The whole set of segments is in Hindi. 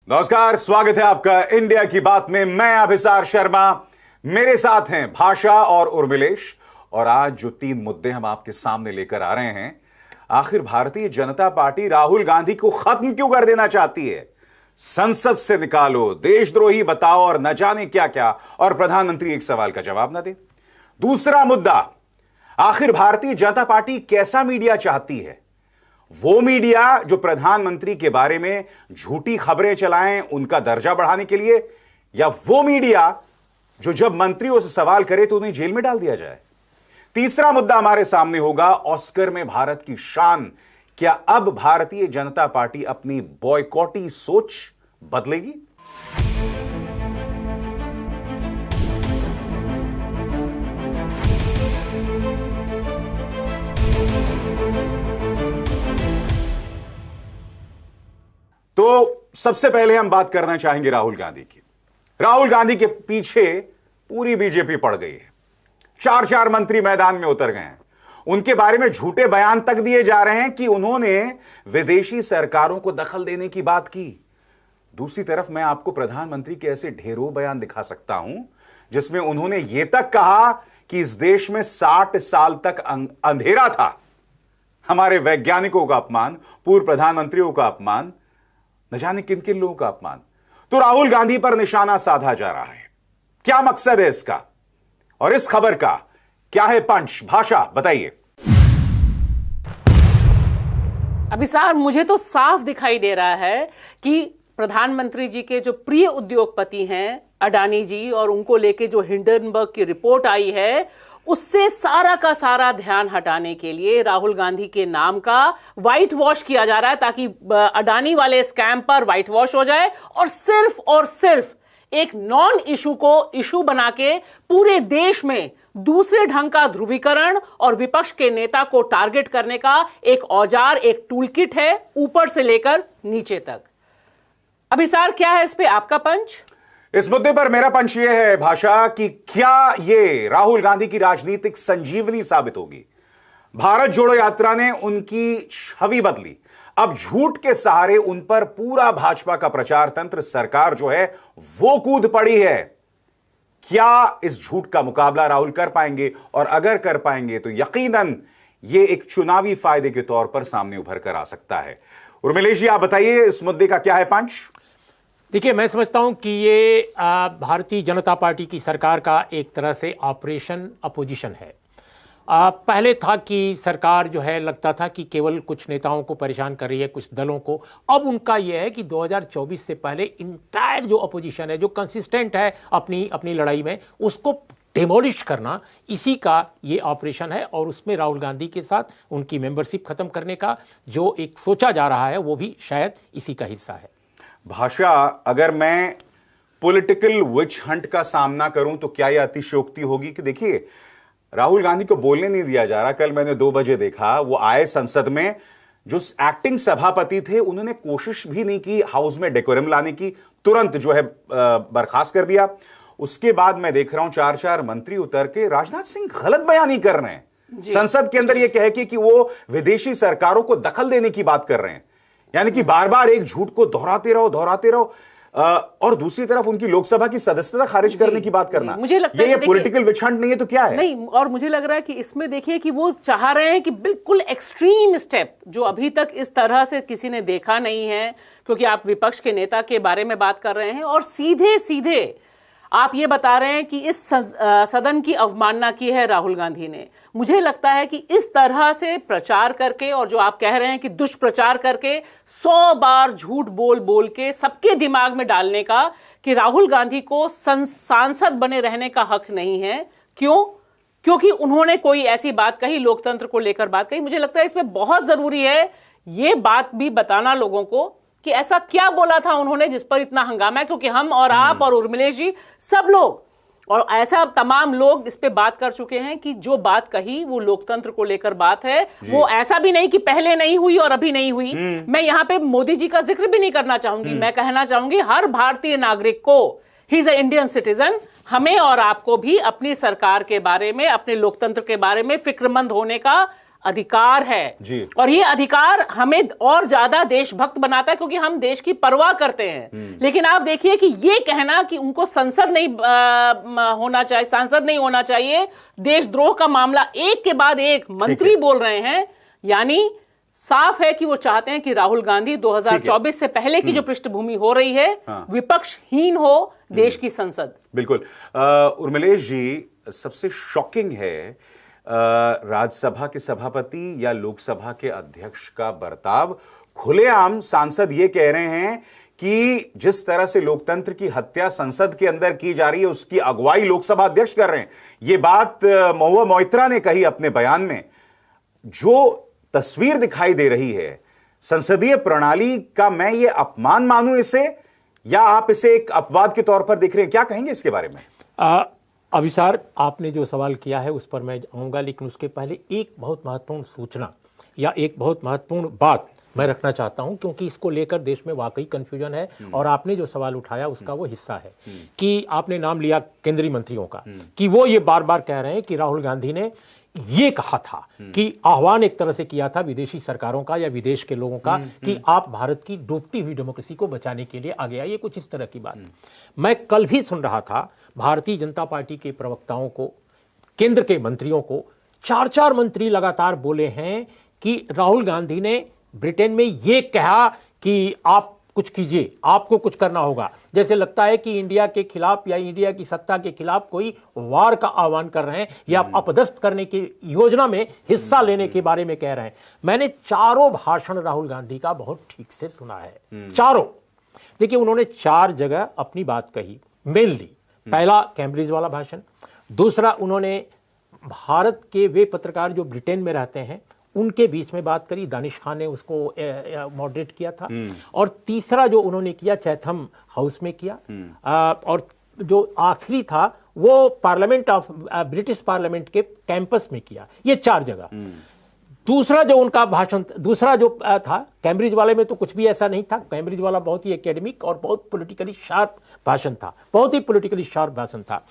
नमस्कार, स्वागत है आपका इंडिया की बात में। मैं अभिसार शर्मा, मेरे साथ हैं भाषा और उर्मिलेश। और आज जो 3 मुद्दे हम आपके सामने लेकर आ रहे हैं, आखिर भारतीय जनता पार्टी राहुल गांधी को खत्म क्यों कर देना चाहती है? संसद से निकालो, देशद्रोही बताओ और न जाने क्या क्या, और प्रधानमंत्री एक सवाल का जवाब न दे। दूसरा मुद्दा, आखिर भारतीय जनता पार्टी कैसा मीडिया चाहती है? वो मीडिया जो प्रधानमंत्री के बारे में झूठी खबरें चलाएं उनका दर्जा बढ़ाने के लिए, या वो मीडिया जो जब मंत्रियों से सवाल करे तो उन्हें जेल में डाल दिया जाए? तीसरा मुद्दा हमारे सामने होगा, ऑस्कर में भारत की शान। क्या अब भारतीय जनता पार्टी अपनी बॉयकॉटी सोच बदलेगी? तो सबसे पहले हम बात करना चाहेंगे राहुल गांधी की। राहुल गांधी के पीछे पूरी बीजेपी पड़ गई है। 4 मंत्री मैदान में उतर गए हैं। उनके बारे में झूठे बयान तक दिए जा रहे हैं कि उन्होंने विदेशी सरकारों को दखल देने की बात की। दूसरी तरफ मैं आपको प्रधानमंत्री के ऐसे ढेरों बयान दिखा सकता हूं जिसमें उन्होंने यह तक कहा कि इस देश में 60 साल तक अंधेरा था। हमारे वैज्ञानिकों का अपमान, पूर्व प्रधानमंत्रियों का अपमान, न जाने किन किन लोगों का अपमान। तो राहुल गांधी पर निशाना साधा जा रहा है। क्या मकसद है इसका, और इस खबर का क्या है पंच? भाषा बताइए। अभिसार, मुझे तो साफ दिखाई दे रहा है कि प्रधानमंत्री जी के जो प्रिय उद्योगपति हैं अडानी जी, और उनको लेके जो हिंडनबर्ग की रिपोर्ट आई है, उससे सारा का सारा ध्यान हटाने के लिए राहुल गांधी के नाम का व्हाइट वॉश किया जा रहा है, ताकि अडानी वाले स्कैम पर व्हाइट वॉश हो जाए और सिर्फ एक नॉन इशू को इशू बना के पूरे देश में दूसरे ढंग का ध्रुवीकरण और विपक्ष के नेता को टारगेट करने का एक औजार, एक टूल किट है, ऊपर से लेकर नीचे तक। अभिसार, क्या है इस पे आपका पंच? इस मुद्दे पर मेरा पंच यह है भाषा कि क्या ये राहुल गांधी की राजनीतिक संजीवनी साबित होगी? भारत जोड़ो यात्रा ने उनकी छवि बदली। अब झूठ के सहारे उन पर पूरा भाजपा का प्रचार तंत्र, सरकार जो है वो कूद पड़ी है। क्या इस झूठ का मुकाबला राहुल कर पाएंगे? और अगर कर पाएंगे तो यकीनन ये एक चुनावी फायदे के तौर पर सामने उभर कर आ सकता है। उर्मिलेश जी, आप बताइए इस मुद्दे का क्या है पंच? देखिए, मैं समझता हूं कि ये भारतीय जनता पार्टी की सरकार का एक तरह से ऑपरेशन अपोजिशन है। पहले था कि सरकार जो है, लगता था कि केवल कुछ नेताओं को परेशान कर रही है, कुछ दलों को। अब उनका यह है कि 2024 से पहले इंटायर जो अपोजिशन है, जो कंसिस्टेंट है अपनी लड़ाई में, उसको डेमोलिश करना, इसी का ये ऑपरेशन है। और उसमें राहुल गांधी के साथ उनकी मेंबरशिप खत्म करने का जो एक सोचा जा रहा है, वो भी शायद इसी का हिस्सा है। भाषा, अगर मैं पॉलिटिकल विच हंट का सामना करूं तो क्या यह अतिशयोक्ति होगी? कि देखिए, राहुल गांधी को बोलने नहीं दिया जा रहा। कल मैंने 2 बजे देखा, वो आए संसद में, जो एक्टिंग सभापति थे उन्होंने कोशिश भी नहीं की हाउस में डेकोरम लाने की, तुरंत जो है बर्खास्त कर दिया। उसके बाद मैं देख रहा हूं 4 मंत्री उतर के राजनाथ सिंह गलत बयानी कर रहे हैं संसद के अंदर, यह कह के कि वो विदेशी सरकारों को दखल देने की बात कर रहे हैं। यानी कि बार बार एक झूठ को दोहराते रहो और दूसरी तरफ उनकी लोकसभा की सदस्यता खारिज करने की बात करना। मुझे लगता है ये पॉलिटिकल विच हंट नहीं है तो क्या है? नहीं, और मुझे लग रहा है कि इसमें देखिए कि वो चाह रहे हैं कि बिल्कुल एक्सट्रीम स्टेप जो अभी तक इस तरह से किसी ने देखा नहीं है, क्योंकि आप विपक्ष के नेता के बारे में बात कर रहे हैं और सीधे सीधे आप ये बता रहे हैं कि इस सदन की अवमानना की है राहुल गांधी ने। मुझे लगता है कि इस तरह से प्रचार करके, और जो आप कह रहे हैं कि दुष्प्रचार करके, 100 बार झूठ बोल के सबके दिमाग में डालने का कि राहुल गांधी को सांसद बने रहने का हक नहीं है। क्यों? क्योंकि उन्होंने कोई ऐसी बात कही, लोकतंत्र को लेकर बात कही। मुझे लगता है इसमें बहुत जरूरी है ये बात भी बताना लोगों को कि ऐसा क्या बोला था उन्होंने जिस पर इतना हंगामा है, क्योंकि हम और आप और उर्मिलेश जी, सब लोग और ऐसा तमाम लोग इस पे बात कर चुके हैं कि जो बात कही वो लोकतंत्र को लेकर बात है। वो ऐसा भी नहीं कि पहले नहीं हुई और अभी नहीं हुई। मैं यहां पे मोदी जी का जिक्र भी नहीं करना चाहूंगी। मैं कहना चाहूंगी हर भारतीय नागरिक को, he is a Indian citizen, हमें और आपको भी अपनी सरकार के बारे में, अपने लोकतंत्र के बारे में फिक्रमंद होने का अधिकार है जी। और ये अधिकार हमें और ज्यादा देशभक्त बनाता है क्योंकि हम देश की परवाह करते हैं। लेकिन आप देखिए कि ये कहना कि उनको संसद नहीं होना चाहिए, सांसद नहीं होना चाहिए, देशद्रोह का मामला एक के बाद एक मंत्री बोल रहे हैं, यानी साफ है कि वो चाहते हैं कि राहुल गांधी 2024 से पहले की जो पृष्ठभूमि हो रही है विपक्षहीन हो देश की संसद। बिल्कुल। उर्मिलेश जी, सबसे शॉकिंग है राज्यसभा के सभापति या लोकसभा के अध्यक्ष का बर्ताव। खुलेआम सांसद ये कह रहे हैं कि जिस तरह से लोकतंत्र की हत्या संसद के अंदर की जा रही है उसकी अगुवाई लोकसभा अध्यक्ष कर रहे हैं। ये बात महुआ मोइत्रा ने कही अपने बयान में। जो तस्वीर दिखाई दे रही है संसदीय प्रणाली का, मैं ये अपमान मानूं इसे, या आप इसे एक अपवाद के तौर पर देख रहे हैं? क्या कहेंगे इसके बारे में? अभिसार, आपने जो सवाल किया है उस पर मैं आऊंगा, लेकिन उसके पहले एक बहुत महत्वपूर्ण सूचना या एक बहुत महत्वपूर्ण बात मैं रखना चाहता हूं, क्योंकि इसको लेकर देश में वाकई कंफ्यूजन है और आपने जो सवाल उठाया उसका वो हिस्सा है कि आपने नाम लिया केंद्रीय मंत्रियों का, कि वो ये बार बार कह रहे हैं कि राहुल गांधी ने ये कहा था कि आह्वान एक तरह से किया था विदेशी सरकारों का या विदेश के लोगों का कि आप भारत की डूबती हुई डेमोक्रेसी को बचाने के लिए आगे आइए, कुछ इस तरह की बात। मैं कल भी सुन रहा था भारतीय जनता पार्टी के प्रवक्ताओं को, केंद्र के मंत्रियों को, 4-4 मंत्री लगातार बोले हैं कि राहुल गांधी ने ब्रिटेन में ये कहा कि आप कुछ कीजिए, आपको कुछ करना होगा। जैसे लगता है कि इंडिया के खिलाफ या इंडिया की सत्ता के खिलाफ कोई वार का आह्वान कर रहे हैं या अपदस्थ करने की योजना में हिस्सा लेने के बारे में कह रहे हैं। मैंने चारों भाषण राहुल गांधी का बहुत ठीक से सुना है, चारों। देखिए, उन्होंने 4 जगह अपनी बात कही मेनली। पहला कैम्ब्रिज वाला भाषण, दूसरा उन्होंने भारत के वे पत्रकार जो ब्रिटेन में रहते हैं उनके बीच में बात करी, दानिश खान ने उसको मॉडरेट किया था, और तीसरा जो उन्होंने किया चैथम हाउस में किया, और जो आखिरी था वो पार्लियामेंट ऑफ ब्रिटिश पार्लियामेंट के कैंपस में किया। ये 4 जगह। दूसरा जो उनका भाषण, दूसरा जो था कैम्ब्रिज वाले में तो कुछ भी ऐसा नहीं था। कैम्ब्रिज वाला बहुत ही एकेडमिक और बहुत पॉलिटिकली शार्प भाषण था, बहुत ही पॉलिटिकली शार्प भाषण था।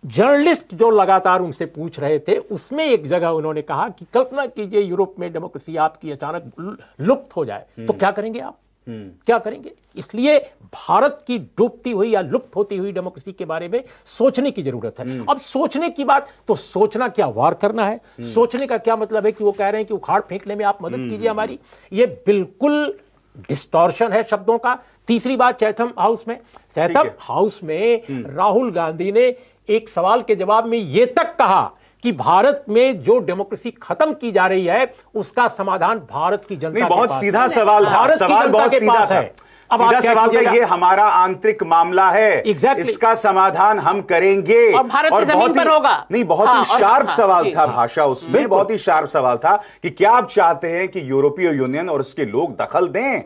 जर्नलिस्ट जो लगातार उनसे पूछ रहे थे उसमें एक जगह उन्होंने कहा कि कल्पना कीजिए यूरोप में डेमोक्रेसी आपकी अचानक लुप्त हो जाए तो क्या करेंगे आप, क्या करेंगे? इसलिए भारत की डूबती हुई या लुप्त होती हुई डेमोक्रेसी के बारे में सोचने की जरूरत है। अब सोचने की बात, तो सोचना क्या वार करना है? सोचने का क्या मतलब है कि वो कह रहे हैं कि उखाड़ फेंकने में आप मदद कीजिए हमारी? ये बिल्कुल डिस्टॉर्शन है शब्दों का। तीसरी बात, चैथम हाउस में, चैथम हाउस में राहुल गांधी ने एक सवाल के जवाब में यह तक कहा कि भारत में जो डेमोक्रेसी खत्म की जा रही है उसका समाधान भारत की जनता के पास है। बहुत सीधा सवाल था, सवाल बहुत सीधा था। अब सीधा सवाल था, ये हमारा आंतरिक मामला है, इसका समाधान हम करेंगे और भारत की जमीन पर होगा। नहीं, बहुत ही शार्प सवाल था भाषा उसमें, बहुत ही शार्प सवाल था कि क्या आप चाहते हैं कि यूरोपीय यूनियन और उसके लोग दखल दें?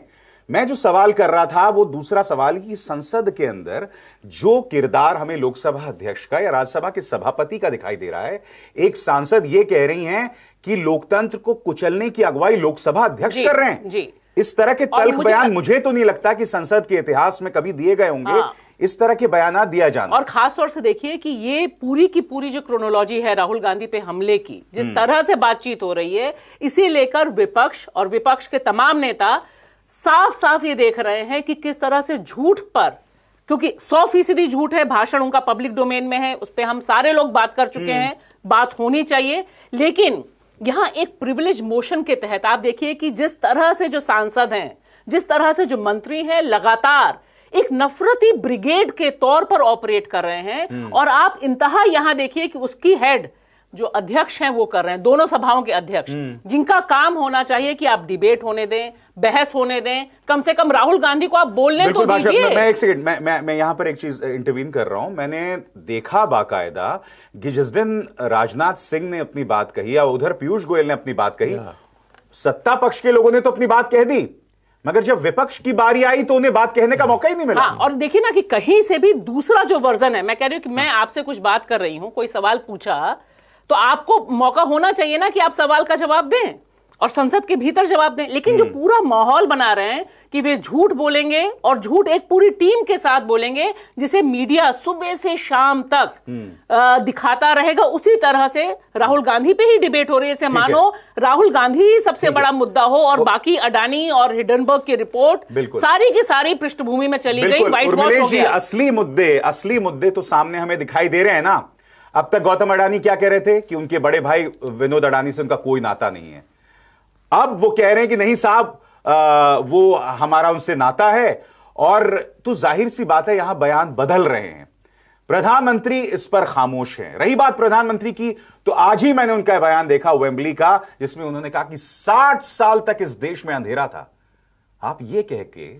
मैं जो सवाल कर रहा था वो दूसरा सवाल कि संसद के अंदर जो किरदार हमें लोकसभा अध्यक्ष का या राज्यसभा के सभापति का दिखाई दे रहा है, एक सांसद ये कह रही हैं कि लोकतंत्र को कुचलने की अगुवाई लोकसभा अध्यक्ष कर रहे हैं। जी। इस तरह के तल्ख बयान मुझे तो नहीं लगता कि संसद के इतिहास में कभी दिए गए होंगे। इस तरह के बयान दिया जाना, और खास तौर से देखिए कि ये पूरी की पूरी जो क्रोनोलॉजी है राहुल गांधी पे हमले की, जिस तरह से बातचीत हो रही है, इसे लेकर विपक्ष और विपक्ष के तमाम नेता साफ साफ ये देख रहे हैं कि किस तरह से झूठ पर, क्योंकि 100% झूठ है, भाषण उनका पब्लिक डोमेन में है, उस पर हम सारे लोग बात कर चुके हैं, बात होनी चाहिए। लेकिन यहां एक प्रिविलेज मोशन के तहत आप देखिए कि जिस तरह से जो सांसद हैं, जिस तरह से जो मंत्री हैं, लगातार एक नफरती ब्रिगेड के तौर पर ऑपरेट कर रहे हैं। और आप इंतहा यहां देखिए कि उसकी हेड जो अध्यक्ष हैं वो कर रहे हैं, दोनों सभाओं के अध्यक्ष, जिनका काम होना चाहिए कि आप डिबेट होने दें, बहस होने दें, कम से कम राहुल गांधी को आप बोलने तो दीजिए। मैं एक सेकंड, मैं यहां पर एक चीज इंटरवीन कर रहा हूं। मैंने देखा बाकायदा कि जिस दिन राजनाथ सिंह ने अपनी बात कही या उधर पीयूष गोयल ने अपनी बात कही, सत्ता पक्ष के लोगों ने तो अपनी बात कह दी, मगर जब विपक्ष की बारी आई तो उन्हें बात कहने का मौका ही नहीं मिला। और देखिए ना कि कहीं से भी दूसरा जो वर्जन है, मैं कह रही हूं कि मैं आपसे कुछ बात कर रही हूं, कोई सवाल पूछा तो आपको मौका होना चाहिए ना कि आप सवाल का जवाब दें। और संसद के भीतर जवाब दें। लेकिन जो पूरा माहौल बना रहे हैं कि वे झूठ बोलेंगे और झूठ एक पूरी टीम के साथ बोलेंगे, जिसे मीडिया सुबह से शाम तक दिखाता रहेगा, उसी तरह से राहुल गांधी पे ही डिबेट हो रही है। मानो राहुल गांधी ही सबसे बड़ा मुद्दा हो और बाकी अडानी और हिडनबर्ग की रिपोर्ट सारी की सारी पृष्ठभूमि में चली गई, व्हाइट वॉश हो गया। असली मुद्दे तो सामने हमें दिखाई दे रहे हैं ना। अब तक गौतम अडानी क्या कह रहे थे कि उनके बड़े भाई विनोद अडानी से उनका कोई नाता नहीं है। अब वो कह रहे हैं कि नहीं साहब, वो हमारा उनसे नाता है। और तो जाहिर सी बात है यहां बयान बदल रहे हैं। प्रधानमंत्री इस पर खामोश हैं। रही बात प्रधानमंत्री की, तो आज ही मैंने उनका बयान देखा वेम्बली का, जिसमें उन्होंने कहा कि 60 साल तक इस देश में अंधेरा था। आप ये कह के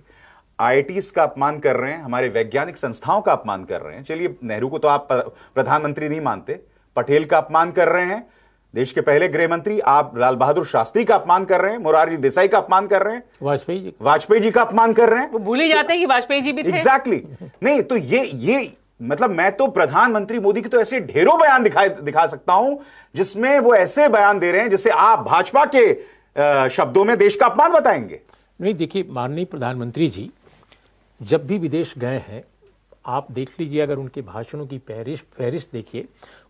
आईआईटीज का अपमान कर रहे हैं, हमारे वैज्ञानिक संस्थाओं का अपमान कर रहे हैं। चलिए, नेहरू को तो आप प्रधानमंत्री नहीं मानते, पटेल का अपमान कर रहे हैं, देश के पहले गृह मंत्री आप लाल बहादुर शास्त्री का अपमान कर रहे हैं, मोरारजी देसाई का अपमान कर रहे हैं, वाजपेयी जी का अपमान कर रहे हैं। वो भूल ही जाते हैं कि वाजपेयी जी भी थे। एग्जैक्टली। नहीं तो ये मतलब मैं तो प्रधानमंत्री मोदी के तो ऐसे ढेरों बयान दिखा सकता हूं जिसमें वो ऐसे बयान दे रहे हैं जिसे आप भाजपा के शब्दों में देश का अपमान बताएंगे। नहीं, देखिए, माननीय प्रधानमंत्री जी जब भी विदेश गए हैं, आप देख लीजिए, अगर उनके भाषणों की फहरिस्त देखिए,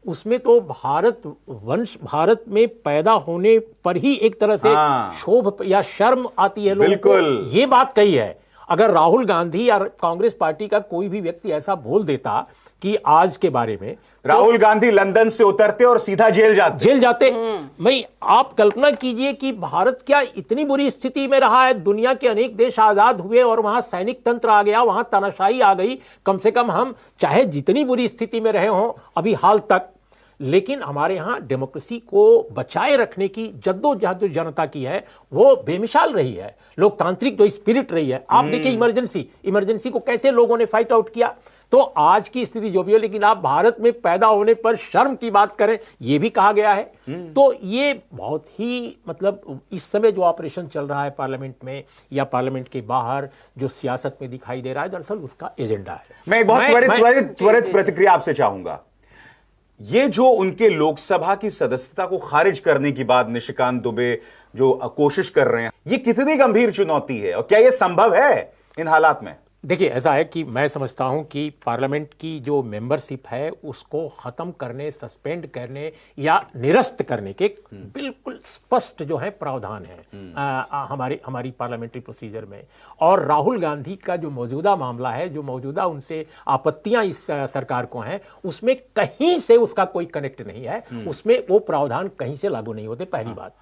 उसमें तो भारत में पैदा होने पर ही एक तरह से क्षोभ या शर्म आती है लोगों को। ये बात कही है। अगर राहुल गांधी या कांग्रेस पार्टी का कोई भी व्यक्ति ऐसा बोल देता कि आज के बारे में, राहुल गांधी लंदन से उतरते और सीधा जेल जाते। भाई, आप कल्पना कीजिए कि भारत क्या इतनी बुरी स्थिति में रहा है। दुनिया के अनेक देश आजाद हुए और वहां सैनिक तंत्र आ गया, वहां तानाशाही आ गई। कम से कम हम चाहे जितनी बुरी स्थिति में रहे हों अभी हाल तक, लेकिन हमारे यहाँ डेमोक्रेसी को बचाए रखने की जद्दोजहद जो जनता की है वो बेमिसाल रही है। लोकतांत्रिक जो स्पिरिट रही है। आप देखिए इमरजेंसी को कैसे लोगों ने फाइट आउट किया। तो आज की स्थिति जो भी हो, लेकिन आप भारत में पैदा होने पर शर्म की बात करें, यह भी कहा गया है। तो ये बहुत ही मतलब इस समय जो ऑपरेशन चल रहा है पार्लियामेंट में या पार्लियामेंट के बाहर, जो सियासत में दिखाई दे रहा है, दरअसल उसका एजेंडा है। मैं बहुत त्वरित प्रतिक्रिया आपसे चाहूंगा। ये जो उनके लोकसभा की सदस्यता को खारिज करने की बात निशिकांत दुबे जो कोशिश कर रहे हैं, ये कितनी गंभीर चुनौती है और क्या ये संभव है इन हालात में? देखिए, ऐसा है कि मैं समझता हूं कि पार्लियामेंट की जो मेंबरशिप है उसको ख़त्म करने, सस्पेंड करने या निरस्त करने के बिल्कुल स्पष्ट जो है प्रावधान है हमारी पार्लियामेंट्री प्रोसीजर में। और राहुल गांधी का जो मौजूदा मामला है, जो मौजूदा उनसे आपत्तियां इस सरकार को हैं, उसमें कहीं से उसका कोई कनेक्ट नहीं है। उसमें वो प्रावधान कहीं से लागू नहीं होते, पहली बात।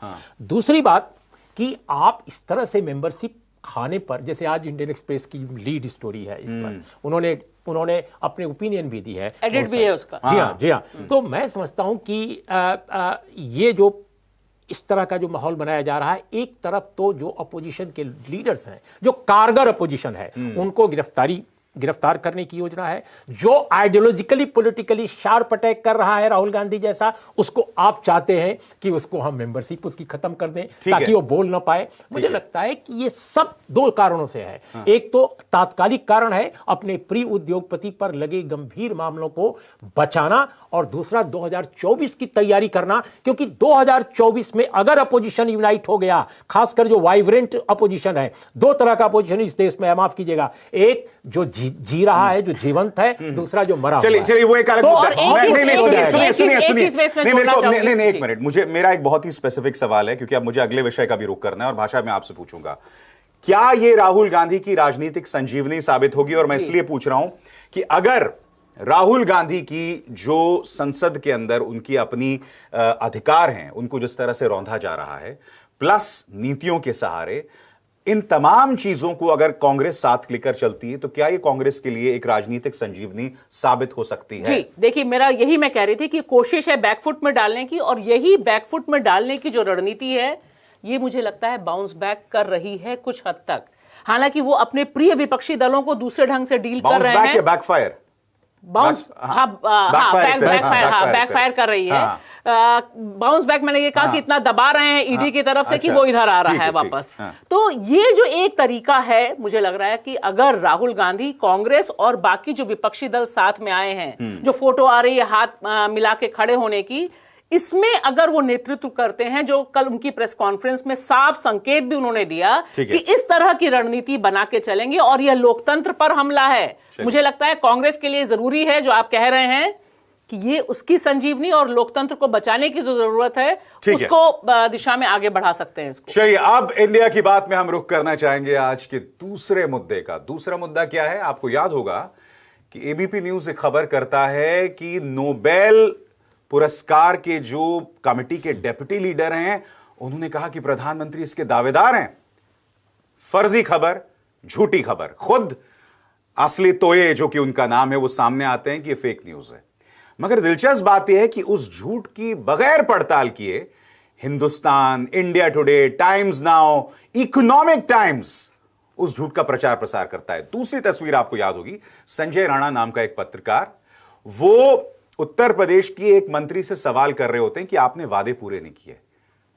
दूसरी बात कि आप इस तरह से मेंबरशिप खाने पर, जैसे आज इंडियन एक्सप्रेस की लीड स्टोरी है इस पर, उन्होंने अपने ओपिनियन भी दी है, एडिट भी है उसका। जी हाँ। तो मैं समझता हूं कि ये जो इस तरह का जो माहौल बनाया जा रहा है, एक तरफ तो जो अपोजिशन के लीडर्स हैं, जो कारगर अपोजिशन है, उनको गिरफ्तार करने की योजना है। जो आइडियोलॉजिकली पॉलिटिकली शार्प अटैक कर रहा है राहुल गांधी जैसा, उसको आप चाहते हैं कि उसको हम मेंबरशिप उसकी खत्म कर दें ताकि वो बोल ना पाए। मुझे लगता है कि ये सब दो कारणों से है। एक तो तात्कालिक कारण है अपने प्रिय उद्योगपति पर लगे गंभीर मामलों को बचाना, और दूसरा 2024 की तैयारी करना, क्योंकि 2024 में अगर अपोजिशन यूनाइट हो गया, खासकर जो वाइब्रेंट अपोजिशन है, दो तरह का अपोजिशन इस देश में है, माफ कीजिएगा, एक जो जी रहा है, जो जीवंत है, दूसरा जो मरा हुआ है। चलिए वो एक अलग नहीं, एक मिनट, मुझे मेरा एक बहुत ही स्पेसिफिक सवाल है, क्योंकि अब मुझे अगले विषय का भी रुख करना है और भाषा में आपसे पूछूंगा, क्या ये राहुल गांधी की राजनीतिक संजीवनी साबित होगी? और मैं इसलिए पूछ रहा हूं कि अगर राहुल गांधी की जो संसद के अंदर उनकी अपनी अधिकार हैं, उनको जिस तरह से रौंदा जा रहा है, प्लस नीतियों के सहारे, इन तमाम चीजों को अगर कांग्रेस साथ लेकर चलती है, तो क्या ये कांग्रेस के लिए एक राजनीतिक संजीवनी साबित हो सकती है? जी, देखिए, मेरा यही मैं कह रही थी कि कोशिश है बैकफुट में डालने की, और यही बैकफुट में डालने की जो रणनीति है, ये मुझे लगता है बाउंस बैक कर रही है कुछ हद तक। हालांकि वो अपने प्रिय विपक्षी दलों को दूसरे ढंग से डील कर रहे हैं। बैकफायर बैकफायर कर रही है। बाउंस बैक मैंने ये कहा कि इतना दबा रहे हैं ईडी की तरफ से कि वो इधर आ रहा है वापस। तो ये जो एक तरीका है, मुझे लग रहा है कि अगर राहुल गांधी, कांग्रेस और बाकी जो विपक्षी दल साथ में आए हैं, जो फोटो आ रही है हाथ मिला के खड़े होने की, इसमें अगर वो नेतृत्व करते हैं, जो कल उनकी प्रेस कॉन्फ्रेंस में साफ संकेत भी उन्होंने दिया कि इस तरह की रणनीति बना के चलेंगे और यह लोकतंत्र पर हमला है। मुझे लगता है कांग्रेस के लिए जरूरी है जो आप कह रहे हैं कि ये उसकी संजीवनी और लोकतंत्र को बचाने की जो जरूरत है उसको दिशा में आगे बढ़ा सकते हैं इसको। चलिए, अब इंडिया की बात में हम रुख करना चाहेंगे आज के दूसरे मुद्दे का। दूसरा मुद्दा क्या है? आपको याद होगा कि एबीपी न्यूज एक खबर करता है कि नोबेल पुरस्कार के जो कमेटी के डेप्यूटी लीडर हैं, उन्होंने कहा कि प्रधानमंत्री इसके दावेदार हैं। फर्जी खबर, झूठी खबर। खुद असली तोये जो कि उनका नाम है वो सामने आते हैं कि ये फेक न्यूज है। मगर दिलचस्प बात यह है कि उस झूठ की बगैर पड़ताल किए Hindustan, India today, times now, economic times उस झूठ का प्रचार प्रसार करता है। दूसरी तस्वीर आपको याद होगी, संजय राणा नाम का एक पत्रकार, वो उत्तर प्रदेश की एक मंत्री से सवाल कर रहे होते हैं कि आपने वादे पूरे नहीं किए।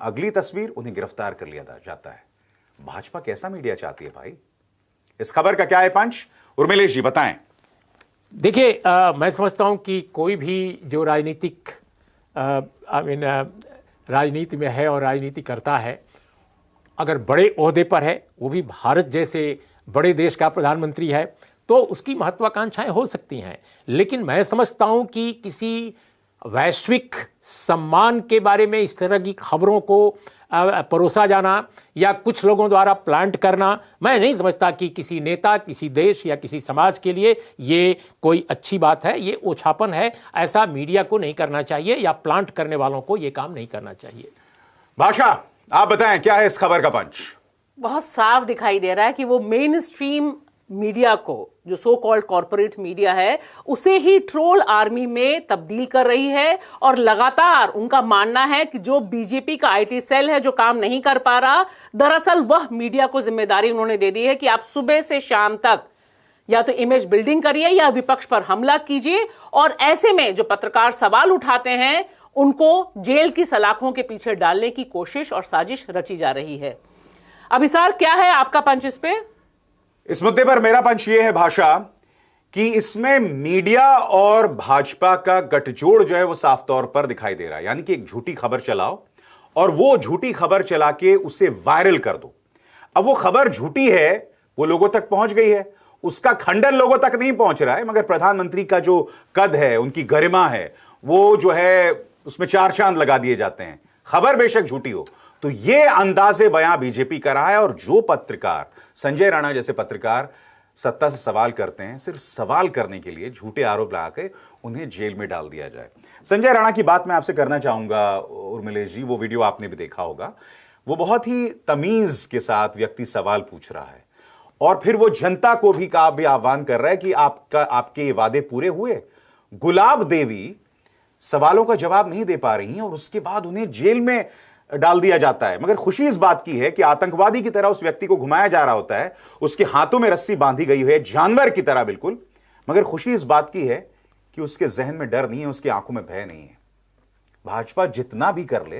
अगली तस्वीर, उन्हें गिरफ्तार कर लिया जाता है। भाजपा कैसा मीडिया चाहती है भाई? इस खबर का क्या है पंच? उर्मिलेश जी बताएं। देखिए, मैं समझता हूं कि कोई भी जो राजनीतिक राजनीति में है और राजनीति करता है, अगर बड़े ओहदे पर है, वो भी भारत जैसे बड़े देश का प्रधानमंत्री है, तो उसकी महत्वाकांक्षाएं हो सकती हैं। लेकिन मैं समझता हूं कि किसी वैश्विक सम्मान के बारे में इस तरह की खबरों को परोसा जाना या कुछ लोगों द्वारा प्लांट करना, मैं नहीं समझता कि किसी नेता, किसी देश या किसी समाज के लिए ये कोई अच्छी बात है। ये ओछापन है। ऐसा मीडिया को नहीं करना चाहिए या प्लांट करने वालों को ये काम नहीं करना चाहिए। भाषा, आप बताएं क्या है इस खबर का पंच? बहुत साफ दिखाई दे रहा है कि वो मेन स्ट्रीम मीडिया को, जो सो कॉल्ड कॉर्पोरेट मीडिया है, उसे ही ट्रोल आर्मी में तब्दील कर रही है। और लगातार उनका मानना है कि जो बीजेपी का आईटी सेल है जो काम नहीं कर पा रहा, दरअसल वह मीडिया को जिम्मेदारी उन्होंने दे दी है कि आप सुबह से शाम तक या तो इमेज बिल्डिंग करिए या विपक्ष पर हमला कीजिए। और ऐसे में जो पत्रकार सवाल उठाते हैं उनको जेल की सलाखों के पीछे डालने की कोशिश और साजिश रची जा रही है। अभिसार, क्या है आपका पंच इस पे? इस मुद्दे पर मेरा पंच यह है भाषा कि इसमें मीडिया और भाजपा का गठजोड़ जो है वो साफ तौर पर दिखाई दे रहा है। यानी कि एक झूठी खबर चलाओ और वो झूठी खबर चला के उसे वायरल कर दो। अब वो खबर झूठी है, वो लोगों तक पहुंच गई है, उसका खंडन लोगों तक नहीं पहुंच रहा है, मगर प्रधानमंत्री का जो कद है, उनकी गरिमा है, वो जो है उसमें चार चांद लगा दिए जाते हैं। खबर बेशक झूठी हो, तो यह अंदाजे बयां बीजेपी कर रहा है। और जो पत्रकार, संजय राणा जैसे पत्रकार सत्ता से सवाल करते हैं, सिर्फ सवाल करने के लिए झूठे आरोप लगाकर उन्हें जेल में डाल दिया जाए। संजय राणा की बात मैं आपसे करना चाहूंगा उर्मिलेश जी। वो वीडियो आपने भी देखा होगा। वो बहुत ही तमीज के साथ व्यक्ति सवाल पूछ रहा है और फिर वो जनता को भी आह्वान कर रहा है कि आपके वादे पूरे हुए। गुलाब देवी सवालों का जवाब नहीं दे पा रही हैं और उसके बाद उन्हें जेल में डाल दिया जाता है। मगर खुशी इस बात की है कि आतंकवादी की तरह उस व्यक्ति को घुमाया जा रहा होता है, उसके हाथों में रस्सी बांधी गई है, जानवर की तरह बिल्कुल। मगर खुशी इस बात की है कि उसके जहन में डर नहीं है, उसकी आंखों में भय नहीं है। भाजपा जितना भी कर ले,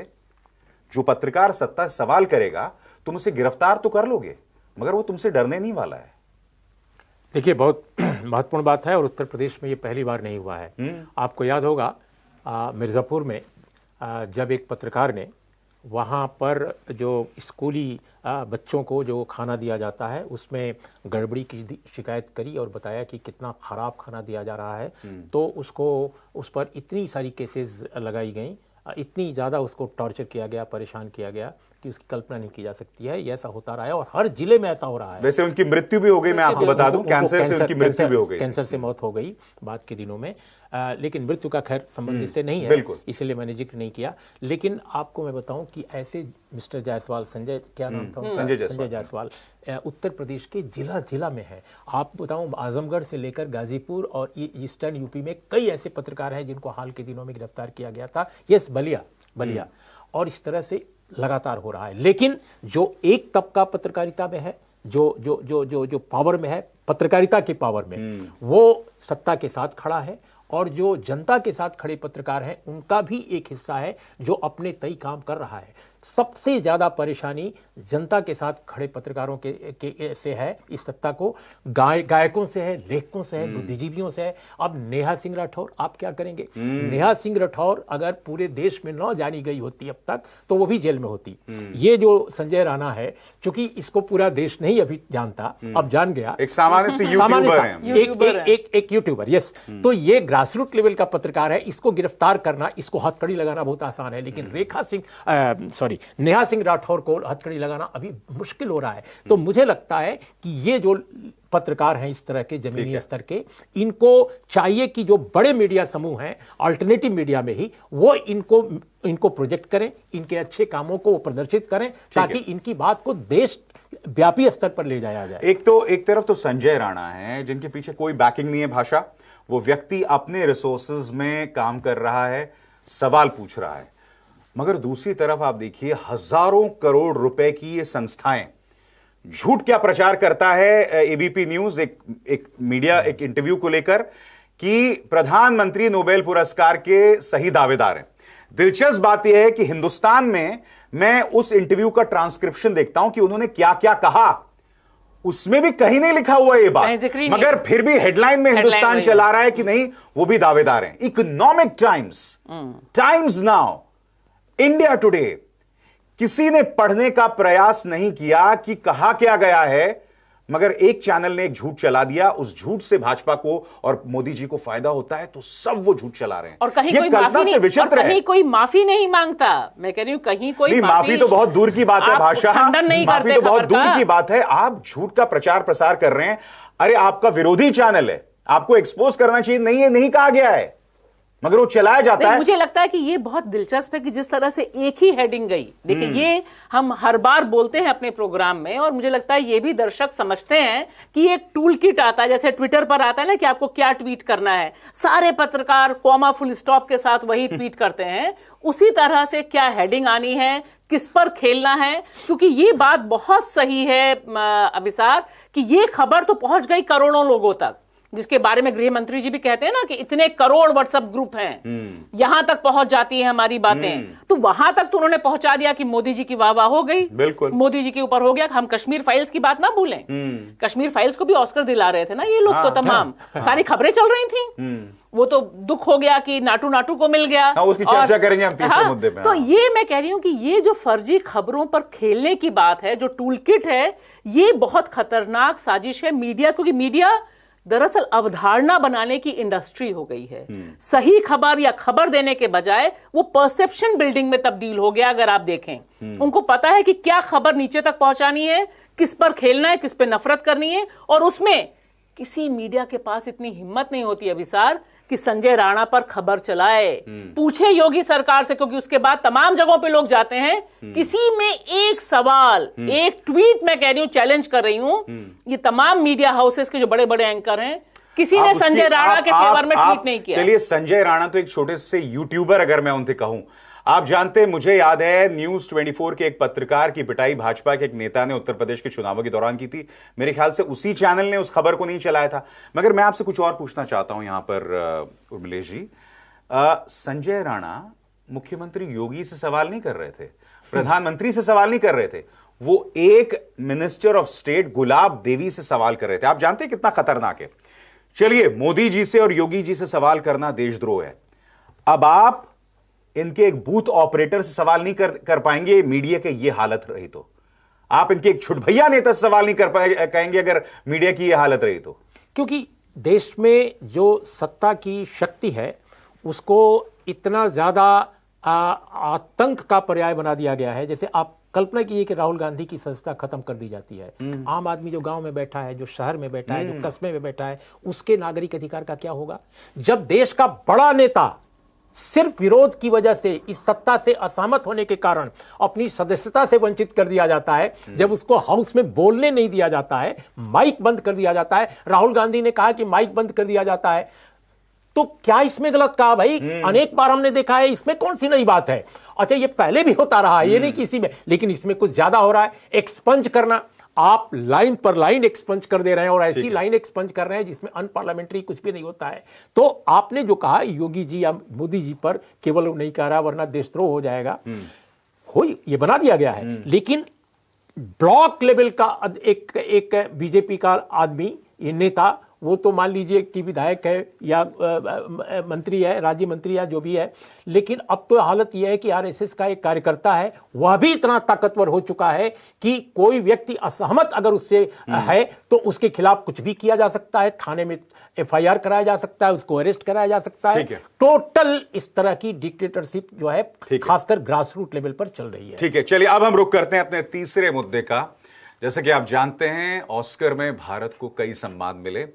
जो पत्रकार सत्ता से सवाल करेगा तुम उसे गिरफ्तार तो कर लोगे, मगर वो तुमसे डरने नहीं वाला है। देखिए, बहुत महत्वपूर्ण बात है और उत्तर प्रदेश में ये पहली बार नहीं हुआ है। आपको याद होगा मिर्ज़ापुर में जब एक पत्रकार ने वहाँ पर जो स्कूली बच्चों को जो खाना दिया जाता है उसमें गड़बड़ी की शिकायत करी और बताया कि कितना ख़राब खाना दिया जा रहा है, तो उस पर इतनी सारी केसेस लगाई गई, इतनी ज़्यादा उसको टॉर्चर किया गया, परेशान किया गया कि उसकी कल्पना नहीं की जा सकती है। ये ऐसा होता रहा है और हर जिले में ऐसा हो रहा है। वैसे उनकी मृत्यु भी हो गई, मैं आपको बता दूं, कैंसर से उनकी मृत्यु भी हो गई। कैंसर से मौत हो गई बाद के दिनों में, लेकिन मृत्यु का खैर संबंध इससे नहीं है, इसलिए मैंने जिक्र नहीं किया। लेकिन आपको मैं बताऊं कि ऐसे मिस्टर जायसवाल, संजय क्या नाम था? संजय जायसवाल उत्तर प्रदेश के जिला जिला में है। आप बताऊं, आजमगढ़ से लेकर गाजीपुर और ईस्टर्न यूपी में कई ऐसे पत्रकार हैं जिनको हाल के दिनों में गिरफ्तार किया गया था। यस, बलिया। और इस तरह से लगातार हो रहा है। लेकिन जो एक तबका पत्रकारिता में है, जो पावर में है, पत्रकारिता के पावर में, वो सत्ता के साथ खड़ा है। और जो जनता के साथ खड़े पत्रकार हैं उनका भी एक हिस्सा है जो अपने तय काम कर रहा है। सबसे ज्यादा परेशानी जनता के साथ खड़े पत्रकारों के से है, इस सत्ता को गायकों से है, लेखकों से है, बुद्धिजीवियों से है। अब नेहा सिंह राठौर आप क्या करेंगे? नेहा सिंह राठौर अगर पूरे देश में न जानी गई होती अब तक तो वो भी जेल में होती। ये जो संजय राणा है, क्योंकि इसको पूरा देश नहीं अभी जानता, अब जान गया, एक सामान्य से यूट्यूबर हैं, एक यूट्यूबर, यस। तो ये ग्रासरूट लेवल का पत्रकार है, इसको गिरफ्तार करना, इसको हथकड़ी लगाना बहुत आसान है, लेकिन नेहा सिंह राठौर को हथकड़ी लगाना अभी मुश्किल हो रहा है। तो मुझे लगता है कि ये जो पत्रकार हैं इस तरह के जमीनी स्तर के, इनको चाहिए कि जो बड़े मीडिया समूह हैं अल्टरनेटिव मीडिया में ही, वो इनको प्रोजेक्ट करें, इनके अच्छे कामों को वो प्रदर्शित करें, ताकि इनकी बात को देश व्यापी स्तर पर ले जाया जाए। एक तरफ तो संजय राणा है जिनके पीछे कोई बैकिंग नहीं है भाषा, वो व्यक्ति अपने रिसोर्सेज में काम कर रहा है, सवाल पूछ रहा है, मगर दूसरी तरफ आप देखिए हजारों करोड़ रुपए की ये संस्थाएं झूठ क्या प्रचार करता है। एबीपी न्यूज एक मीडिया एक इंटरव्यू को लेकर कि प्रधानमंत्री नोबेल पुरस्कार के सही दावेदार हैं। दिलचस्प बात यह है कि हिंदुस्तान में मैं उस इंटरव्यू का ट्रांसक्रिप्शन देखता हूं कि उन्होंने क्या क्या कहा, उसमें भी कहीं नहीं लिखा हुआ ये बात, मगर फिर भी हेडलाइन में हिंदुस्तान चला रहा है कि नहीं वो भी दावेदार हैं। Economic times now, India today, किसी ने पढ़ने का प्रयास नहीं किया कि कहा क्या गया है, मगर एक चैनल ने एक झूठ चला दिया। उस झूठ से भाजपा को और मोदी जी को फायदा होता है, तो सब वो झूठ चला रहे हैं। और कहीं कोई माफी नहीं, और कहीं कोई माफी नहीं मांगता। मैं कह रही हूं कहीं कोई माफी तो बहुत दूर की बात है भाषा, माफी तो बहुत दूर की बात है। आप झूठ का प्रचार प्रसार कर रहे हैं। अरे आपका विरोधी चैनल है, आपको एक्सपोज करना चाहिए, नहीं है, नहीं कहा गया है, मगर वो चलाया जाता है। मुझे लगता है कि ये बहुत दिलचस्प है कि जिस तरह से एक ही हेडिंग गई, देखिए ये हम हर बार बोलते हैं अपने प्रोग्राम में, और मुझे लगता है ये भी दर्शक समझते हैं कि एक टूल किट आता है, जैसे ट्विटर पर आता है ना कि आपको क्या ट्वीट करना है, सारे पत्रकार कॉमा फुल स्टॉप के साथ वही ट्वीट करते हैं, उसी तरह से क्या हेडिंग आनी है, किस पर खेलना है। क्योंकि ये बात बहुत सही है अभिसार कि ये खबर तो पहुंच गई करोड़ों लोगों तक, जिसके बारे में गृह मंत्री जी भी कहते हैं ना कि इतने करोड़ व्हाट्सएप ग्रुप हैं, यहां तक पहुंच जाती है हमारी बातें। तो वहां तक तो उन्होंने पहुंचा दिया कि मोदी जी की वाह हो गई, बिल्कुल मोदी जी के ऊपर हो गया। हम कश्मीर फाइल्स की बात ना भूलें, कश्मीर फाइल्स को भी ऑस्कर दिला रहे थे ना ये लोग, तो तमाम सारी खबरें चल रही थी। वो तो दुख हो गया कि नाटू को मिल गया, उसकी चर्चा करेंगे हम तीसरे मुद्दे पे। तो ये मैं कह रही हूं कि ये जो फर्जी खबरों पर खेलने की बात है, जो टूल किट है, ये बहुत खतरनाक साजिश है मीडिया, क्योंकि मीडिया दरअसल अवधारणा बनाने की इंडस्ट्री हो गई है। सही खबर या खबर देने के बजाय वो परसेप्शन बिल्डिंग में तब्दील हो गया। अगर आप देखें, उनको पता है कि क्या खबर नीचे तक पहुंचानी है, किस पर खेलना है, किस पर नफरत करनी है, और उसमें किसी मीडिया के पास इतनी हिम्मत नहीं होती अभिसार कि संजय राणा पर खबर चलाए, पूछे योगी सरकार से, क्योंकि उसके बाद तमाम जगहों पे लोग जाते हैं, किसी में एक सवाल, एक ट्वीट, मैं कह रही हूं, चैलेंज कर रही हूं, ये तमाम मीडिया हाउसेस के जो बड़े बड़े एंकर हैं, किसी ने संजय राणा के फेवर में ट्वीट नहीं किया। चलिए, संजय राणा तो एक छोटे से यूट्यूबर, अगर मैं उनसे कहूं, आप जानते हैं, मुझे याद है न्यूज 24 के एक पत्रकार की पिटाई भाजपा के एक नेता ने उत्तर प्रदेश के चुनावों के दौरान की थी। मेरे ख्याल से उसी चैनल ने उस खबर को नहीं चलाया था। मगर मैं आपसे कुछ और पूछना चाहता हूं यहां पर उर्मिलेश जी, संजय राणा मुख्यमंत्री योगी से सवाल नहीं कर रहे थे, प्रधानमंत्री से सवाल नहीं कर रहे थे, वो एक मिनिस्टर ऑफ स्टेट गुलाब देवी से सवाल कर रहे थे। आप जानते हैं कितना खतरनाक है। चलिए, मोदी जी से और योगी जी से सवाल करना देशद्रोह है। अब आप इनके एक बूथ ऑपरेटर से सवाल नहीं कर पाएंगे मीडिया के ये हालत रही तो। आप इनके एक छुटभैया नेता से सवाल नहीं कहेंगे अगर मीडिया की ये हालत रही तो। क्योंकि देश में जो सत्ता की शक्ति है उसको इतना ज्यादा आतंक का पर्याय बना दिया गया है। जैसे आप कल्पना कीजिए कि राहुल गांधी की संस्था खत्म कर दी जाती है, आम आदमी जो गांव में बैठा है, जो शहर में बैठा है, जो कस्बे में बैठा है, उसके नागरिक अधिकार का क्या होगा? जब देश का बड़ा नेता सिर्फ विरोध की वजह से, इस सत्ता से असहमत होने के कारण अपनी सदस्यता से वंचित कर दिया जाता है, जब उसको हाउस में बोलने नहीं दिया जाता है, माइक बंद कर दिया जाता है, राहुल गांधी ने कहा कि माइक बंद कर दिया जाता है, तो क्या इसमें गलत कहा भाई? अनेक बार हमने देखा है, इसमें कौन सी नई बात है? अच्छा, ये पहले भी होता रहा है, ये नहीं किसी में, लेकिन इसमें कुछ ज्यादा हो रहा है। एक्सपंज करना, आप लाइन पर लाइन एक्सपंज कर दे रहे हैं, और ऐसी लाइन एक्सपंज कर रहे हैं जिसमें अनपार्लियामेंट्री कुछ भी नहीं होता है। तो आपने जो कहा योगी जी या मोदी जी पर, केवल नहीं कह रहा वरना देशद्रोह हो जाएगा, हो, ये बना दिया गया है, लेकिन ब्लॉक लेवल का एक बीजेपी का आदमी, ये नेता, वो तो मान लीजिए कि विधायक है या मंत्री है, राज्य मंत्री है, जो भी है, लेकिन अब तो हालत यह है कि आरएसएस का एक कार्यकर्ता है, वह भी इतना ताकतवर हो चुका है कि कोई व्यक्ति असहमत अगर उससे है तो उसके खिलाफ कुछ भी किया जा सकता है, थाने में एफआईआर कराया जा सकता है, उसको अरेस्ट कराया जा सकता है। टोटल इस तरह की डिक्टेटरशिप जो है खासकर ग्रास रूट लेवल पर चल रही है। ठीक है, चलिए अब हम रुक करते हैं अपने तीसरे मुद्दे का। जैसे कि आप जानते हैं, ऑस्कर में भारत को कई सम्मान मिले।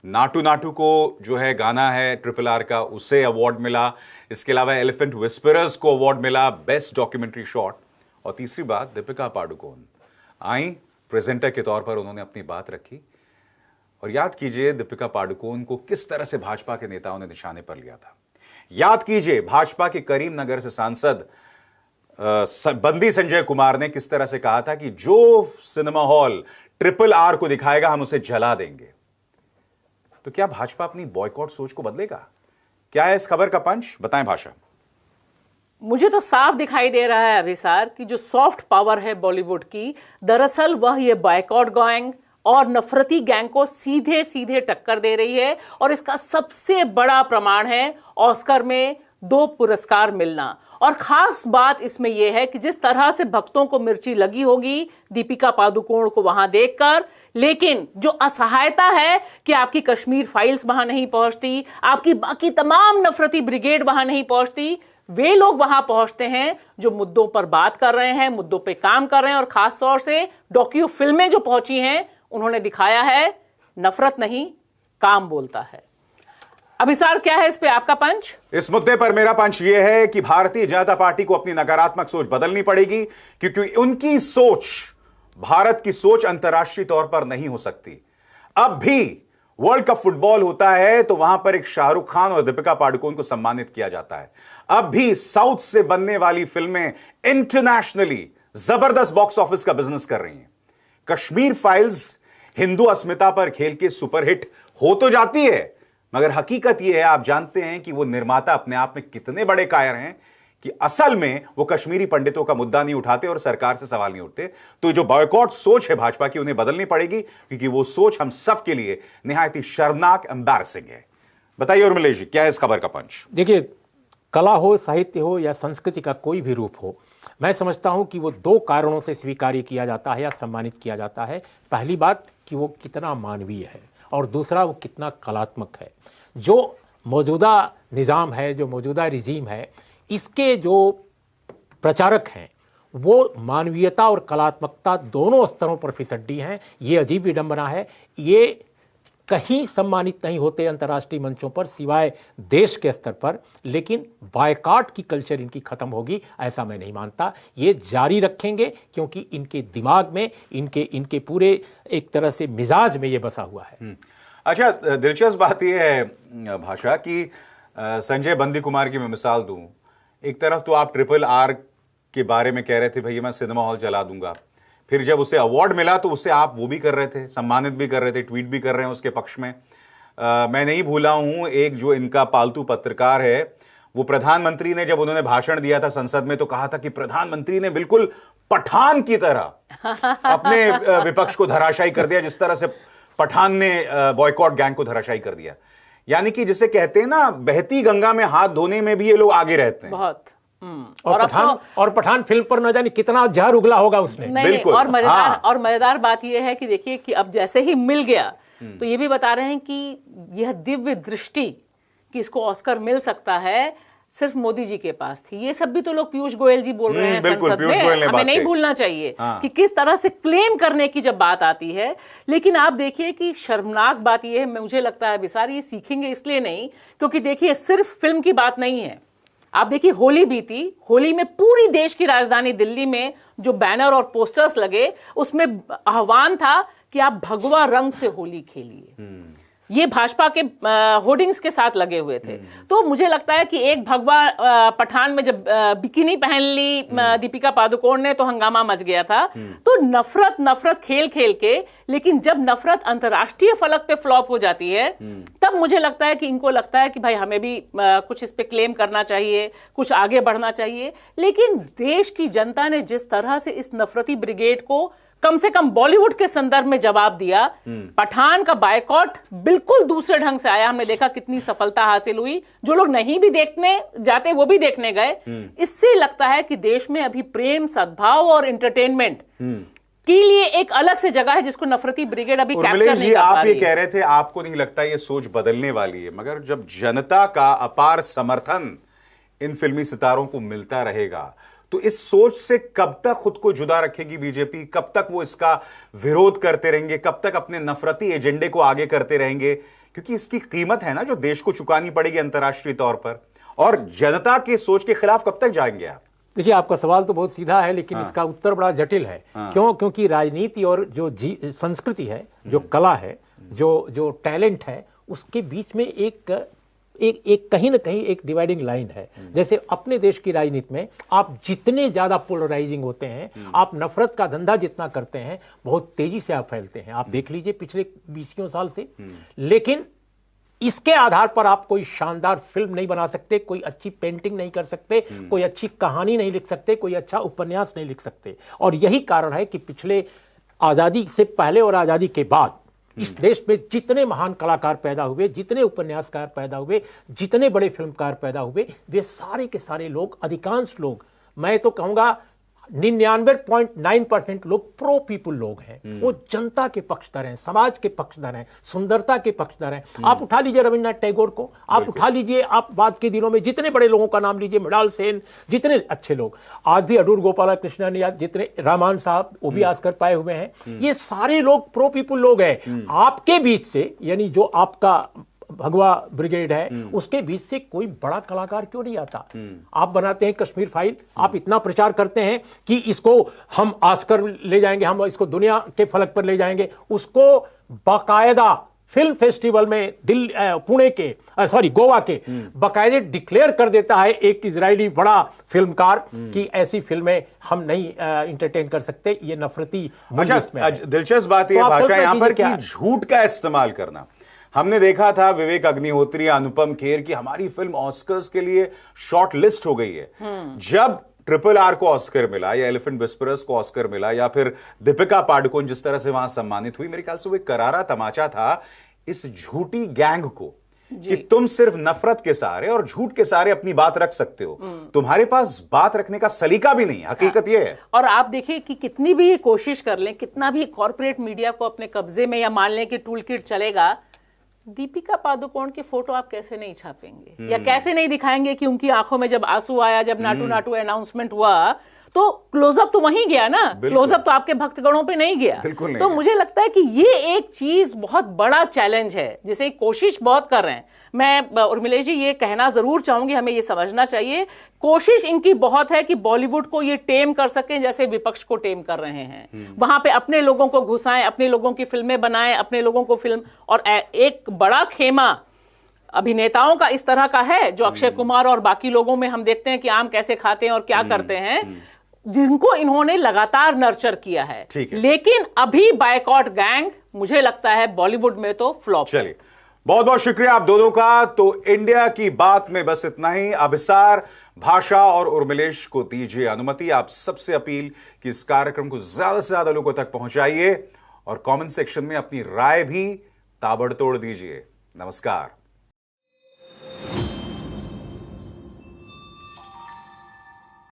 नाटू नाटू को जो है गाना है RRR का, उसे अवार्ड मिला। इसके अलावा एलिफेंट विस्परर्स को अवार्ड मिला बेस्ट डॉक्यूमेंट्री शॉट। और तीसरी बात, दीपिका पादुकोण आई, प्रेजेंटर के तौर पर उन्होंने अपनी बात रखी। और याद कीजिए दीपिका पादुकोण को किस तरह से भाजपा के नेताओं ने निशाने पर लिया था। याद कीजिए भाजपा के करीमनगर से सांसद बंदी संजय कुमार ने किस तरह से कहा था कि जो सिनेमा हॉल RRR को दिखाएगा हम उसे जला देंगे। तो क्या भाजपा अपनी बॉयकॉट सोच को बदलेगा? क्या है इस खबर का पंच, बताएं भाषा। मुझे तो साफ दिखाई दे रहा है अभिसार कि जो सॉफ्ट पावर है बॉलीवुड की, दरअसल वह ये बॉयकॉट गैंग और नफरती गैंग को सीधे सीधे टक्कर दे रही है। और इसका सबसे बड़ा प्रमाण है ऑस्कर में 2 पुरस्कार मिलना। और खास बात इसमें यह है कि जिस तरह से भक्तों को मिर्ची लगी होगी दीपिका पादुकोण को वहां देखकर, लेकिन जो असहायता है कि आपकी कश्मीर फाइल्स वहां नहीं पहुंचती, आपकी बाकी तमाम नफरती ब्रिगेड वहां नहीं पहुंचती, वे लोग वहां पहुंचते हैं जो मुद्दों पर बात कर रहे हैं, मुद्दों पे काम कर रहे हैं। और खास तौर से डॉक्यू फिल्में जो पहुंची हैं, उन्होंने दिखाया है नफरत नहीं, काम बोलता है। अभिसार, क्या है इस पे आपका पंच? इस मुद्दे पर मेरा पंच यह है कि भारतीय जनता पार्टी को अपनी नकारात्मक सोच बदलनी पड़ेगी, क्योंकि उनकी सोच भारत की सोच अंतर्राष्ट्रीय तौर पर नहीं हो सकती। अब भी वर्ल्ड कप फुटबॉल होता है तो वहां पर एक शाहरुख खान और दीपिका पादुकोण को सम्मानित किया जाता है। अब भी साउथ से बनने वाली फिल्में इंटरनेशनली जबरदस्त बॉक्स ऑफिस का बिजनेस कर रही हैं। कश्मीर फाइल्स हिंदू अस्मिता पर खेल के सुपरहिट हो तो जाती है, मगर हकीकत यह है, आप जानते हैं कि वो निर्माता अपने आप में कितने बड़े कायर हैं कि असल में वो कश्मीरी पंडितों का मुद्दा नहीं उठाते और सरकार से सवाल नहीं उठते। तो जो बॉयकॉट सोच है भाजपा की, उन्हें बदलनी पड़ेगी, क्योंकि वो सोच हम सब के लिए निहायत ही शर्मनाक, एम्बैरसिंग है। बताइए उर्मिलेश जी, क्या है इस खबर का पंच? देखिए, कला हो, साहित्य हो या संस्कृति का कोई भी रूप हो, मैं समझता हूं कि वो 2 कारणों से स्वीकार किया जाता है या सम्मानित किया जाता है। पहली बात कि वो कितना मानवीय है, और दूसरा वो कितना कलात्मक है। जो मौजूदा निज़ाम है, जो मौजूदा रिजीम है, इसके जो प्रचारक हैं वो मानवीयता और कलात्मकता दोनों स्तरों पर फिसड्डी हैं। ये अजीब विडंबना है। ये कहीं सम्मानित नहीं होते अंतर्राष्ट्रीय मंचों पर सिवाय देश के स्तर पर, लेकिन बायकॉट की कल्चर इनकी खत्म होगी ऐसा मैं नहीं मानता। ये जारी रखेंगे क्योंकि इनके दिमाग में, इनके पूरे एक तरह से मिजाज में ये बसा हुआ है। अच्छा, दिलचस्प बात यह है भाषा कि संजय बंदी कुमार की मैं मिसाल दूं। एक तरफ तो आप RRR के बारे में कह रहे थे भैया मैं सिनेमा हॉल जला दूंगा, फिर जब उसे अवार्ड मिला तो उसे आप वो भी कर रहे थे, सम्मानित भी कर रहे थे, ट्वीट भी कर रहे हैं उसके पक्ष में। मैं नहीं भूला हूं, एक जो इनका पालतू पत्रकार है, वो प्रधानमंत्री ने जब उन्होंने भाषण दिया था संसद में तो कहा था कि प्रधानमंत्री ने बिल्कुल पठान की तरह अपने विपक्ष को धराशायी कर दिया, जिस तरह से पठान ने बॉयकॉट गैंग को धराशायी कर दिया। यानी कि जिसे कहते हैं ना, बहती गंगा में हाथ धोने में भी ये लोग आगे रहते हैं बहुत। और पठान फिल्म पर न जाने कितना जहर उगला होगा उसने। बिल्कुल। और मजेदार बात यह है कि देखिए कि अब जैसे ही मिल गया तो ये भी बता रहे हैं कि यह दिव्य दृष्टि कि इसको ऑस्कर मिल सकता है सिर्फ मोदी जी के पास थी। ये सब भी तो लोग पीयूष गोयल जी बोल रहे हैं संसद में, हमें नहीं भूलना चाहिए कि किस तरह से क्लेम करने की जब बात आती है। लेकिन आप देखिए कि शर्मनाक बात ये है, मुझे लगता है बिसार ये सीखेंगे इसलिए नहीं क्योंकि देखिए सिर्फ फिल्म की बात नहीं है। आप देखिए होली बीती, होली में पूरी देश की राजधानी दिल्ली में जो बैनर और पोस्टर्स लगे उसमें आह्वान था कि आप भगवा रंग से होली खेलिए। ये भाजपा के होर्डिंग्स के साथ लगे हुए थे। तो मुझे लगता है कि एक भगवा पठान में जब बिकिनी पहन ली दीपिका पादुकोण ने तो हंगामा मच गया था। तो नफरत नफरत खेल खेल के, लेकिन जब नफरत अंतर्राष्ट्रीय फलक पे फ्लॉप हो जाती है तब मुझे लगता है कि इनको लगता है कि भाई हमें भी कुछ इस पे क्लेम करना चाहिए, कुछ आगे बढ़ना चाहिए। लेकिन देश की जनता ने जिस तरह से इस नफरती ब्रिगेड को कम से कम बॉलीवुड के संदर्भ में जवाब दिया, पठान का बायकॉट बिल्कुल दूसरे ढंग से आया। हमने देखा कितनी सफलता हासिल हुई, जो लोग नहीं भी देखने जाते वो भी देखने गए। इससे लगता है कि देश में अभी प्रेम, सद्भाव और एंटरटेनमेंट के लिए एक अलग से जगह है जिसको नफरती ब्रिगेड अभी कैप्चर नहीं कर पा आप रही ये कह रहे थे आपको नहीं लगता ये सोच बदलने वाली है, मगर जब जनता का अपार समर्थन इन फिल्मी सितारों को मिलता रहेगा तो इस सोच से कब तक खुद को जुदा रखेगी बीजेपी? कब तक वो इसका विरोध करते रहेंगे? कब तक अपने नफरती एजेंडे को आगे करते रहेंगे? क्योंकि इसकी कीमत है ना जो देश को चुकानी पड़ेगी अंतर्राष्ट्रीय तौर पर। और जनता की सोच के खिलाफ कब तक जाएंगे आप? देखिए, आपका सवाल तो बहुत सीधा है, लेकिन इसका उत्तर बड़ा जटिल है। क्योंकि राजनीति और जो संस्कृति है, जो कला है, जो टैलेंट है, उसके बीच में एक कहीं ना कहीं एक डिवाइडिंग लाइन है। जैसे अपने देश की राजनीति में आप जितने ज्यादा पोलराइजिंग होते हैं, आप नफरत का धंधा जितना करते हैं, बहुत तेजी से आप फैलते हैं। आप देख लीजिए पिछले 20 साल से। लेकिन इसके आधार पर आप कोई शानदार फिल्म नहीं बना सकते, कोई अच्छी पेंटिंग नहीं कर सकते, कोई अच्छी कहानी नहीं लिख सकते, कोई अच्छा उपन्यास नहीं लिख सकते। और यही कारण है कि पिछले आजादी से पहले और आजादी के बाद इस देश में जितने महान कलाकार पैदा हुए, जितने उपन्यासकार पैदा हुए, जितने बड़े फिल्मकार पैदा हुए, वे सारे के सारे लोग, अधिकांश लोग, मैं तो कहूंगा 99.9% लोग प्रो पीपुल लोग हैं। वो जनता के पक्षधर हैं, समाज के पक्षधर हैं, सुंदरता के पक्षधर हैं। आप उठा लीजिए रविन्द्रनाथ टैगोर को, आप उठा लीजिए, आप बाद के दिनों में जितने बड़े लोगों का नाम लीजिए, मृणाल सेन, जितने अच्छे लोग, आज भी अडूर गोपालकृष्णन या जितने रामान साहब, वो भी ऑस्कर पाए हुए हैं। ये सारे लोग प्रो पीपुल लोग हैं। आपके बीच से, यानी जो आपका भगवा ब्रिगेड है, उसके बीच से कोई बड़ा कलाकार क्यों नहीं आता? आप बनाते हैं कश्मीर फाइल, आप इतना प्रचार करते हैं कि इसको हम ऑस्कर ले जाएंगे, हम इसको दुनिया के फलक पर ले जाएंगे। उसको बाकायदा फिल्म फेस्टिवल में पुणे के गोवा के बाकायदे डिक्लेयर कर देता है एक इजरायली बड़ा फिल्मकार कि ऐसी फिल्में हम नहीं एंटरटेन कर सकते, ये नफरती। अच्छा, दिलचस्प बात यह भाषा यहां पर कि झूठ का इस्तेमाल करना। हमने देखा था विवेक अग्निहोत्री, अनुपम खेर की हमारी फिल्म ऑस्कर्स के लिए शॉर्ट लिस्ट हो गई है। जब RRR को ऑस्कर मिला या एलिफेंट विस्परर्स को ऑस्कर मिला या फिर दीपिका पादुकोण जिस तरह से वहां सम्मानित हुई, मेरे ख्याल से वो एक करारा तमाचा था इस झूठी गैंग को कि तुम सिर्फ नफरत के सहारे और झूठ के सहारे अपनी बात रख सकते हो, तुम्हारे पास बात रखने का सलीका भी नहीं। हकीकत यह है। और आप देखिए कि कितनी भी कोशिश कर लें, कितना भी कॉर्पोरेट मीडिया को अपने कब्जे में या मान लें कि टूल किट चलेगा, दीपिका पादुकोण के फोटो आप कैसे नहीं छापेंगे या कैसे नहीं दिखाएंगे कि उनकी आंखों में जब आंसू आया, जब नाटू नाटू अनाउंसमेंट हुआ, तो क्लोजअप तो वहीं गया ना, क्लोजअप तो आपके भक्तगणों पे नहीं गया। तो मुझे लगता है कि ये एक चीज बहुत बड़ा चैलेंज है जिसे कोशिश बहुत कर रहे हैं। मैं उर्मिला जी ये कहना जरूर चाहूंगी, हमें ये समझना चाहिए, कोशिश इनकी बहुत है कि बॉलीवुड को ये टेम कर सकें जैसे विपक्ष को टेम कर रहे हैं। वहां पे अपने लोगों को घुसाएं, अपने लोगों की फिल्में बनाएं, अपने लोगों को फिल्म। और एक बड़ा खेमा अभिनेताओं का इस तरह का है जो अक्षय कुमार और बाकी लोगों में हम देखते हैं कि आम कैसे खाते हैं और क्या करते हैं, जिनको इन्होंने लगातार नर्चर किया है। लेकिन अभी बायकॉट गैंग मुझे लगता है बॉलीवुड में तो फ्लॉप। चलिए, बहुत बहुत शुक्रिया आप दोनों का। तो इंडिया की बात में बस इतना ही। अभिसार, भाषा और उर्मिलेश को दीजिए अनुमति। आप सबसे अपील कि इस कार्यक्रम को ज्यादा से ज्यादा लोगों तक पहुंचाइए और कमेंट सेक्शन में अपनी राय भी ताबड़तोड़ दीजिए। नमस्कार।